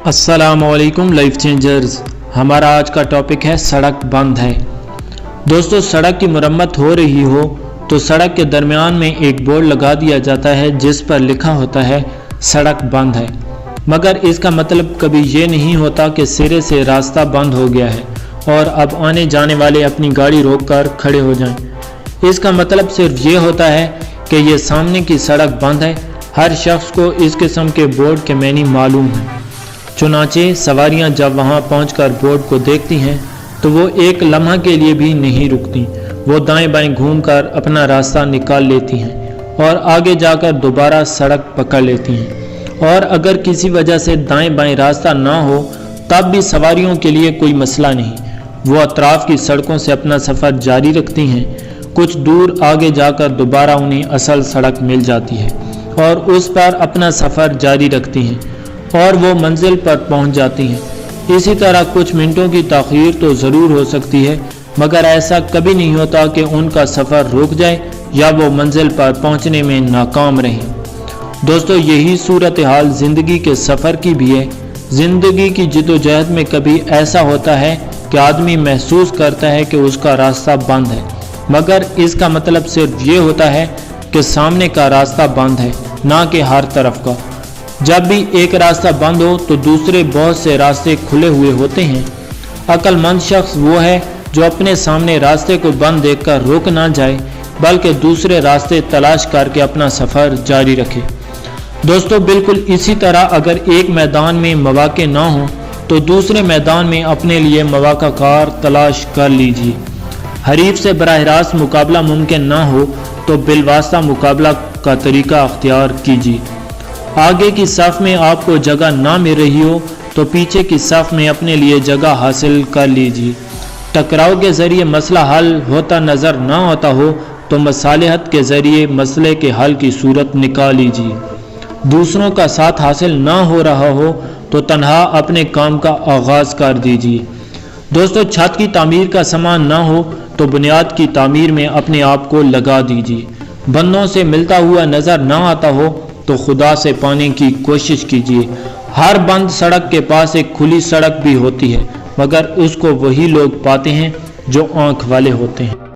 अस्सलामुअलैकुम life changers. हमारा आज का टॉपिक है सड़क बंद है। दोस्तों, सड़क की मरम्मत हो रही हो तो सड़क के दरमियान में एक बोर्ड लगा दिया जाता है जिस पर लिखा होता है सड़क बंद है, मगर इसका मतलब कभी ये नहीं होता कि सिरे से रास्ता बंद हो गया है और अब आने जाने वाले अपनी गाड़ी रोककर खड़े हो जाएं। इसका मतलब सिर्फ ये होता है कि ये सामने की सड़क बंद है। हर शख्स को इस किस्म के बोर्ड के मानी मालूम है। चुनाचे सवारियां जब वहां पहुंचकर बोर्ड को देखती हैं तो वो एक लम्हा के लिए भी नहीं रुकती। वो दाएं बाएं घूमकर अपना रास्ता निकाल लेती हैं और आगे जाकर दोबारा सड़क पकड़ लेती हैं। और अगर किसी वजह से दाएं बाएं रास्ता ना हो तब भी सवारियों के लिए कोई मसला नहीं, वो अतराफ की सड़कों से अपना सफ़र जारी रखती हैं। कुछ दूर आगे जाकर दोबारा उन्हें असल सड़क मिल जाती है और उस पर अपना सफ़र जारी रखती हैं और वो मंजिल पर पहुंच जाती हैं। इसी तरह कुछ मिनटों की ताख़ीर तो ज़रूर हो सकती है, मगर ऐसा कभी नहीं होता कि उनका सफ़र रुक जाए या वो मंजिल पर पहुंचने में नाकाम रहें। दोस्तों, यही सूरत हाल ज़िंदगी के सफ़र की भी है। ज़िंदगी की जिद्दोजहद में कभी ऐसा होता है कि आदमी महसूस करता है कि उसका रास्ता बंद है, मगर इसका मतलब सिर्फ ये होता है कि सामने का रास्ता बंद है, ना कि हर तरफ का। जब भी एक रास्ता बंद हो तो दूसरे बहुत से रास्ते खुले हुए होते हैं। अक्लमंद शख्स वो है जो अपने सामने रास्ते को बंद देखकर रुक ना जाए, बल्कि दूसरे रास्ते तलाश करके अपना सफ़र जारी रखे। दोस्तों, बिल्कुल इसी तरह अगर एक मैदान में मौक़े ना हो तो दूसरे मैदान में अपने लिए मौक़ा कार तलाश कर लीजिए। हरीफ से बराह रास्त मुकाबला मुमकिन ना हो तो बिलवास्ता मुकाबला का तरीका अख्तियार कीजिए। आगे की सफ़ में आपको जगह ना मिल रही हो तो पीछे की सफ़ में अपने लिए जगह हासिल कर लीजिए। टकराव के ज़रिए मसला हल होता नज़र ना आता हो तो मसालहत के ज़रिए मसले के हल की सूरत निकाल लीजिए। दूसरों का साथ हासिल ना हो रहा हो तो तन्हा अपने काम का आगाज़ कर दीजिए। दोस्तों, छत की तामीर का सामान ना हो तो बुनियाद की तामीर में अपने आप को लगा दीजिए। बंदों से मिलता हुआ नज़र ना आता हो तो खुदा से पाने की कोशिश कीजिए। हर बंद सड़क के पास एक खुली सड़क भी होती है, मगर उसको वही लोग पाते हैं जो आंख वाले होते हैं।